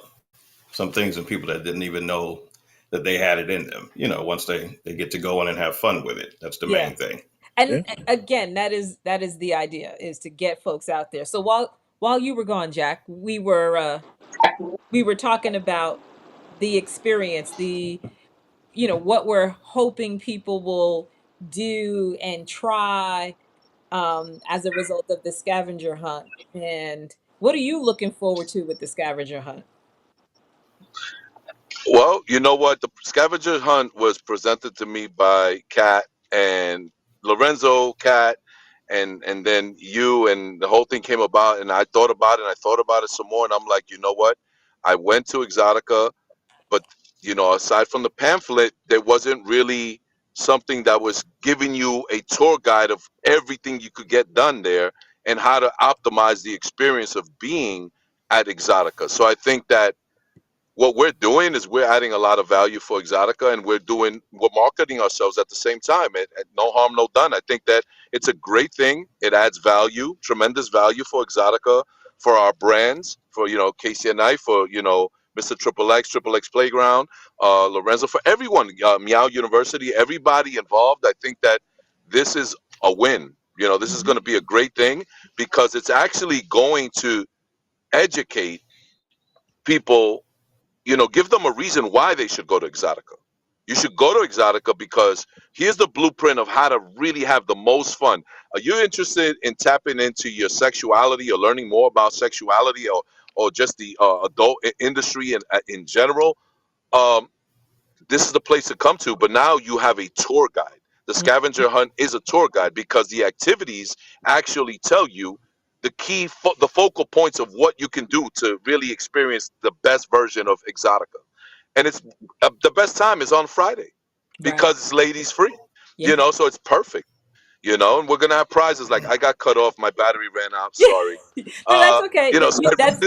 some things in people that didn't even know that they had it in them. Once they get to go in and have fun with it, that's the Yeah. main thing. And again, that is the idea, is to get folks out there. So while you were gone, Jack, we were talking about the experience, the what we're hoping people will do and try as a result of the scavenger hunt. And what are you looking forward to with the scavenger hunt? Well, you know what? The scavenger hunt was presented to me by Kat and Lorenzo, Kat, and then you, and the whole thing came about. And I thought about it, and I thought about it some more, and I'm like, you know what? I went to Exotica, but aside from the pamphlet, there wasn't really something that was giving you a tour guide of everything you could get done there and how to optimize the experience of being at Exotica. So I think that what we're doing is we're adding a lot of value for Exotica, and we're marketing ourselves at the same time. At no harm, no done. I think that it's a great thing. It adds value, tremendous value for Exotica, for our brands, for Casey and I, for Mr. TripleX Playground, Lorenzo, for everyone, Meow University, everybody involved. I think that this is a win. This is Hmm. going to be a great thing because it's actually going to educate people, give them a reason why they should go to Exotica. You should go to Exotica because here's the blueprint of how to really have the most fun. Are you interested in tapping into your sexuality or learning more about sexuality, or just the adult industry in general? Um, this is the place to come to, but now you have a tour guide. The scavenger hunt is a tour guide because the activities actually tell you the focal points of what you can do to really experience the best version of Exotica. And it's the best time is on Friday Right. because it's ladies free, Yeah. so it's perfect, and we're going to have prizes. Like, I got cut off, my battery ran out, sorry. No, that's okay. So I ran That's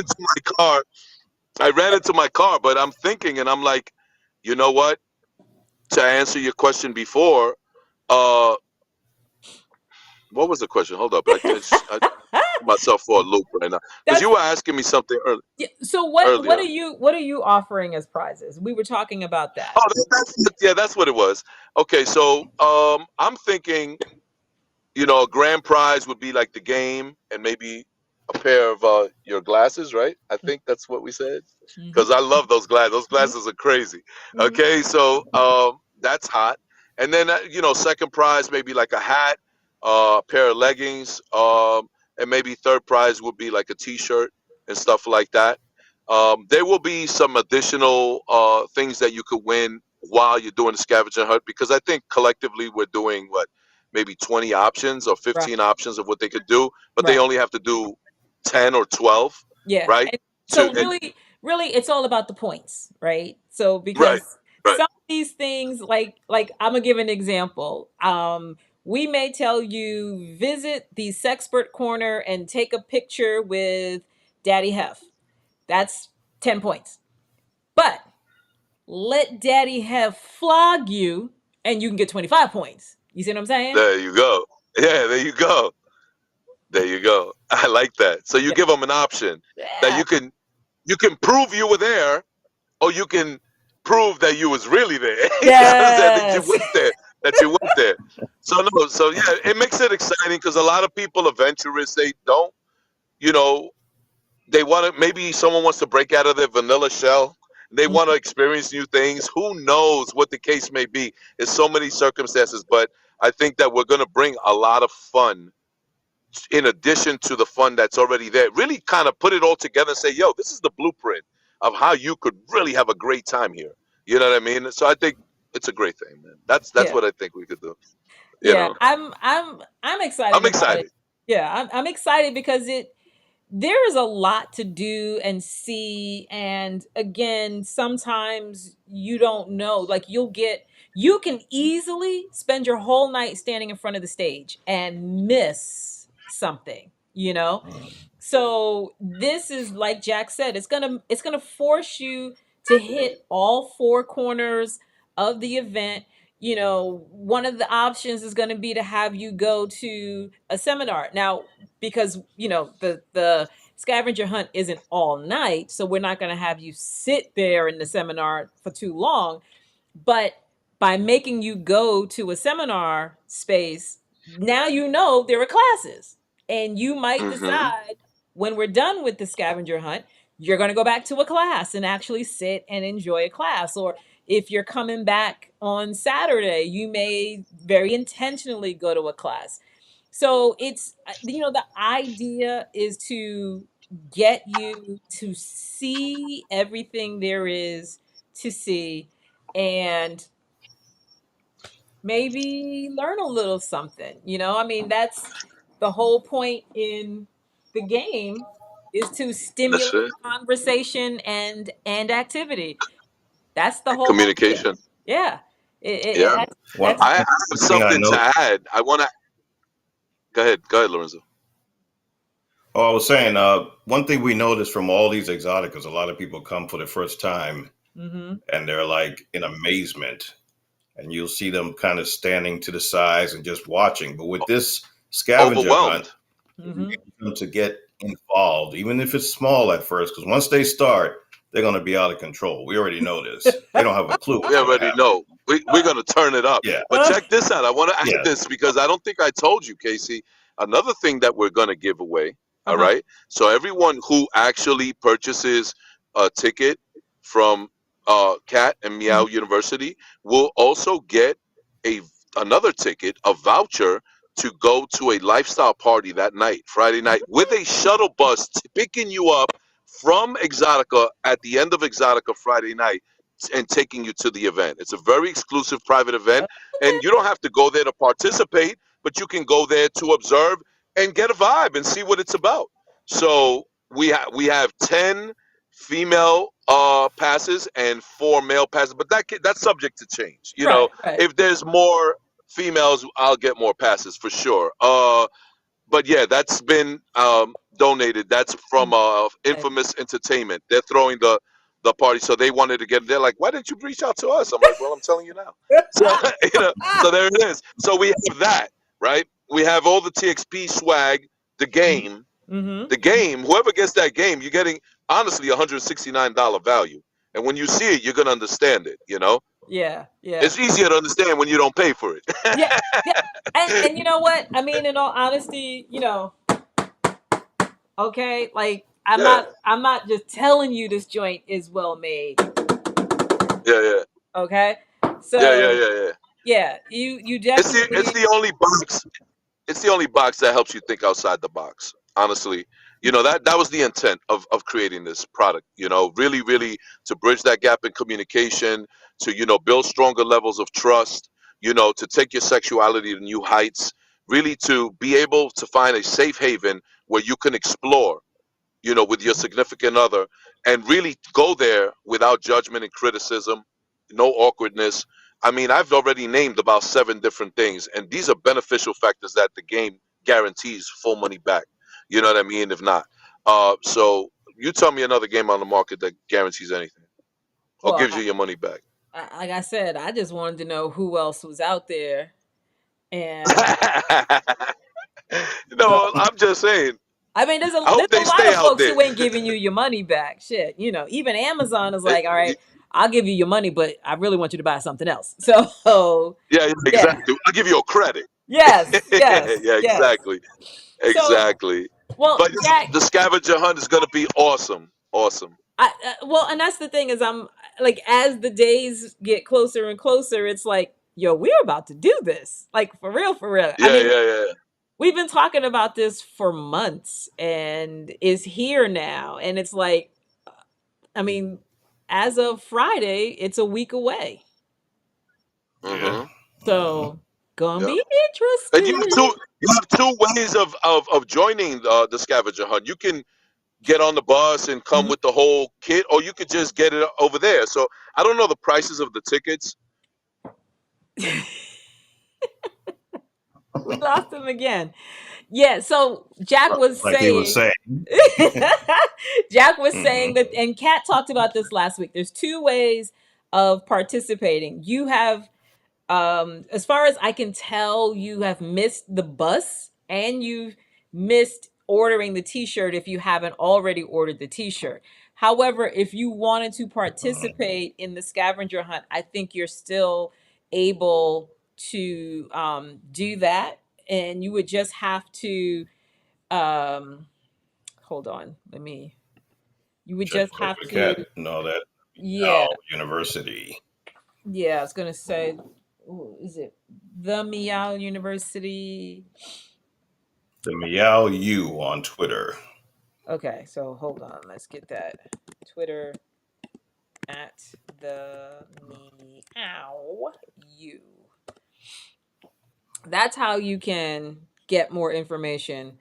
into my car. But I'm thinking, and I'm like, you know what? To answer your question before, uh, what was the question? Hold up, I put myself for a loop right now because you that's were asking me something yeah. So what earlier. are you offering as prizes? We were talking about that. Oh, yeah, that's what it was. Okay, so I'm thinking, a grand prize would be like the game, and maybe a pair of your glasses, right? I think that's what we said. Mm-hmm. Because I love those glasses. Those Mm-hmm. glasses are crazy. Mm-hmm. Okay, so that's hot. And then second prize maybe like a hat, a pair of leggings, and maybe third prize would be like a T-shirt and stuff like that. There will be some additional things that you could win while you're doing the scavenger hunt because I think collectively we're doing what maybe 20 options or Right. 15 options of what they could do, but they Right. only have to do 10 or 12, Yeah. right? And To so and really it's all about the points, right? So right, because right. some of these things like I'm gonna give an example. We may tell you visit the Sexpert Corner and take a picture with Daddy Hef. That's 10 points. But let Daddy Hef flog you and you can get 25 points. You see what I'm saying? There you go. Yeah, there you go. There you go. I like that. So you Yeah. give them an option that Yeah. you can prove you were there, or you can prove that you was really there. You know what I'm saying? That you Yes. went there. That you went there. So no. So yeah, it makes it exciting because a lot of people, adventurous, they don't. You know, they want to. Maybe someone wants to break out of their vanilla shell. They want to experience new things. Who knows what the case may be? There's so many circumstances, but I think that we're going to bring a lot of fun in addition to the fun that's already there. Really kind of put it all together and say, yo, this is the blueprint of how you could really have a great time here. You know what I mean? So I think it's a great thing, man. That's Yeah. what I think we could do. You Yeah. know, I'm I'm excited about it. excited. Yeah, I'm excited because there is a lot to do and see, and again sometimes you don't know, like you can easily spend your whole night standing in front of the stage and miss something, you know. So this is like Jack said, it's gonna force you to hit all four corners of the event. You know, one of the options is going to be to have you go to a seminar now, because the scavenger hunt isn't all night, so we're not going to have you sit there in the seminar for too long. But by making you go to a seminar space, now you know there are classes. And you might Hmm. decide when we're done with the scavenger hunt, you're going to go back to a class and actually sit and enjoy a class. Or if you're coming back on Saturday, you may very intentionally go to a class. So it's, the idea is to get you to see everything there is to see, and maybe learn a little something. I mean, that's the whole point in the game, is to That's stimulate it. conversation and activity. That's the whole idea. Communication. Yeah. Yeah. That's I have thing I something know. to add. I want to go ahead. Go ahead, Lorenzo. Oh, I was saying, one thing we noticed from all these exoticas, a lot of people come for the first time mm-hmm. and they're like in amazement. And you'll see them kind of standing to the sides and just watching. But with this scavenger Overwhelmed. hunt, you Mm-hmm. get them to get involved, even if it's small at first, because once they start, they're going to be out of control. We already know this. They don't have a clue We what's going to already happen. know. We're going to turn it up. Yeah, But check this out. I want to add yeah. this because I don't think I told you, Casey. Another thing that we're going to give away. All Uh-huh. right. So everyone who actually purchases a ticket from Cat and Mm-hmm. Meow University will also get a another ticket, a voucher to go to a lifestyle party that night, Friday night, with a shuttle bus picking you up from Exotica at the end of Exotica Friday night and taking you to the event. It's a very exclusive private event, Okay. and you don't have to go there to participate, but you can go there to observe and get a vibe and see what it's about. So we have 10 female passes and 4 male passes, but that's subject to change. Right, right. If there's more females, I'll get more passes for sure. But yeah, that's been donated. That's from Okay. Infamous Entertainment. They're throwing the party, so they wanted to get. They're like, why didn't you reach out to us? I'm like, well, I'm telling you now. So so there it is. So we have that, right? We have all the TXP swag, the game, Mm-hmm. the game. Whoever gets that game, you're getting honestly $169 value. And when you see it, you're gonna understand it. Yeah, yeah. It's easier to understand when you don't pay for it. Yeah, yeah. And you know what? I mean, in all honesty, Okay, like Yeah, I'm not just telling you this joint is well made. yeah, yeah, Okay, yeah, yeah, so yeah, yeah. yeah, you It's definitely. the only box. It's the only box that helps you think outside the box. Honestly, that was the intent of creating this product. Really, really to bridge that gap in communication, to build stronger levels of trust. To take your sexuality to new heights. Really to be able to find a safe haven where you can explore with your significant other and really go there without judgment and criticism, no awkwardness. I mean, I've already named about 7 different things, and these are beneficial factors that the game guarantees full money back. You know what I mean? If not, so you tell me another game on the market that guarantees anything or Well, gives you your money back. like I said, I just wanted to know who else was out there, and so I'm just saying. I mean, I hope there's a they lot stay of out folks there. who ain't giving you your money back. Shit, even Amazon is like, all right, I'll give you your money, but I really want you to buy something else. So Yeah, yeah, yeah, exactly. I'll give you a credit. yes, yes, Yeah, yes. exactly. So Exactly. well, But Jack, the scavenger hunt is going to be awesome. Awesome. well, and that's the thing is, I'm like, as the days get closer and closer, it's like, yo, we're about to do this, like for real, for real. I Yeah, mean, yeah, yeah. we've been talking about this for months, and it's here now, and it's like, I mean, as of Friday, it's a week away. Yeah. Mm-hmm. So gonna Yep. be And interesting. you have two ways of joining the scavenger hunt. You can get on the bus and come Mhm. with the whole kit, or you could just get it over there. So I don't know the prices of the tickets. We lost him again. Yeah, so Jack was Like he was saying saying. Jack was saying Hmm. that, and Kat talked about this last week. There's two ways of participating. You have, as far as I can tell, you have missed the bus and you've missed ordering the t-shirt if you haven't already ordered the t-shirt. However, if you wanted to participate in the scavenger hunt, I think you're still able to do that. And you would just have to, um, hold on, you would Check just check have with to, Cat and all that. yeah, Now University. yeah, I was gonna say, ooh, is it the Meow University? The Meow U on Twitter. Okay, so hold on. Let's get that. Twitter at the Meow U. That's how you can get more information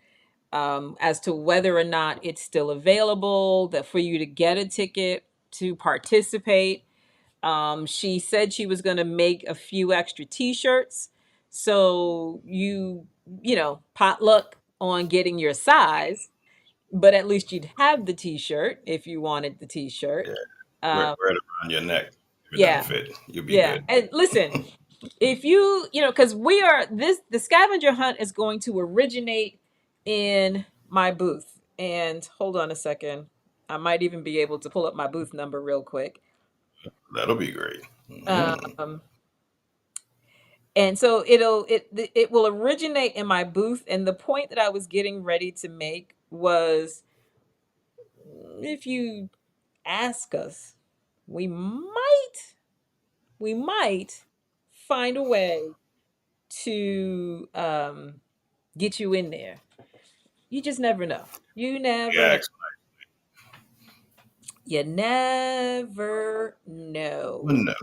as to whether or not it's still available, that for you to get a ticket to participate. She said she was going to make a few extra t-shirts. So potluck on getting your size, but at least you'd have the t-shirt if you wanted the t-shirt. Yeah. Um, Right around your neck. If it doesn't yeah, fit, you'll be yeah. good. And listen, if because the scavenger hunt is going to originate in my booth. And hold on a second. I might even be able to pull up my booth number real quick. That'll be great. Hmm. Um, and so it will originate in my booth. And the point that I was getting ready to make was, if you ask us, we might find a way to get you in there. You just never know. You never Yeah, know. You never know. no.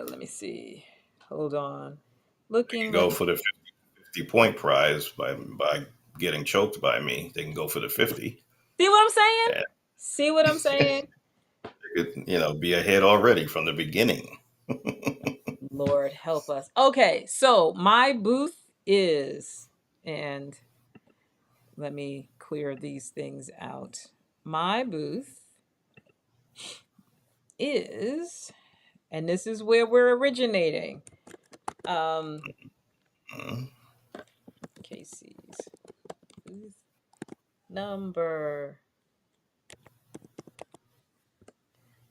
Let me see. Hold on. They can Looking, go looking. for the 50-point prize by getting choked by me. They can go for the 50. See what I'm saying? And See what I'm saying? it could, be ahead already from the beginning. Lord help us. Okay, so my booth is, and let me clear these things out. My booth is, and this is where we're originating. Um, Mhm. Casey's booth number.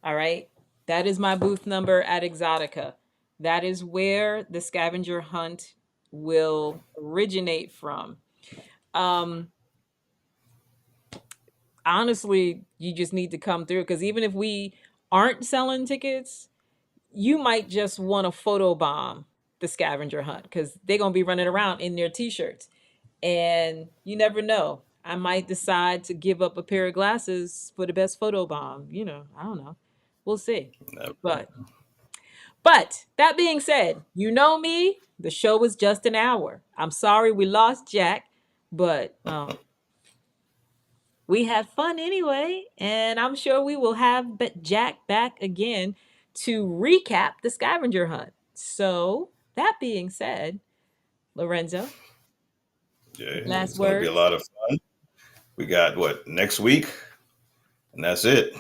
All right. That is my booth number at Exotica. That is where the scavenger hunt will originate from. Um, honestly, you just need to come through because even if we aren't selling tickets, you might just want to photo bomb the scavenger hunt because they're gonna be running around in their t-shirts. And you never know. I might decide to give up a pair of glasses for the best photo bomb. I don't know. We'll see. Uh, But that being said, you know me, the show was just an hour. I'm sorry we lost Jack, but we had fun anyway, and I'm sure we will have Jack back again to recap the scavenger hunt. So, that being said, Lorenzo, yeah, last it's going to be a words? lot of fun. We got what next week, and that's it.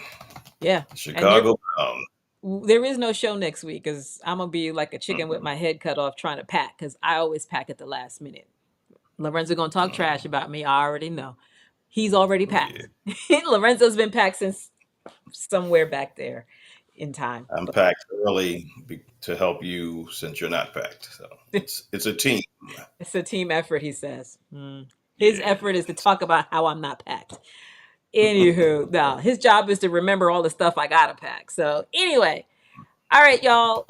Yeah. And Chicago Bound. there is no show next week because I'm gonna be like a chicken with my head cut off trying to pack because I always pack at the last minute. Lorenzo gonna talk trash about me. I already know. He's already Yeah, packed. Lorenzo's been packed since somewhere back there in time. I'm But packed early to help you since you're not packed. So it's a team. it's a team effort, he says. Mm. His Yeah. effort is to talk about how I'm not packed. Anywho, no, his job is to remember all the stuff I gotta pack. So anyway, all right, y'all.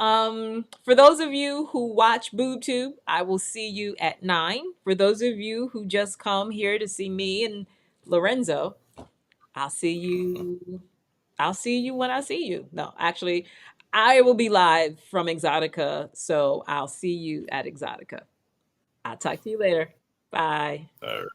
For those of you who watch BoobTube, I will see you at 9. For those of you who just come here to see me and Lorenzo, I'll see you. I'll see you when I see you. No, actually, I will be live from Exotica, so I'll see you at Exotica. I'll talk to you later. Bye. All right.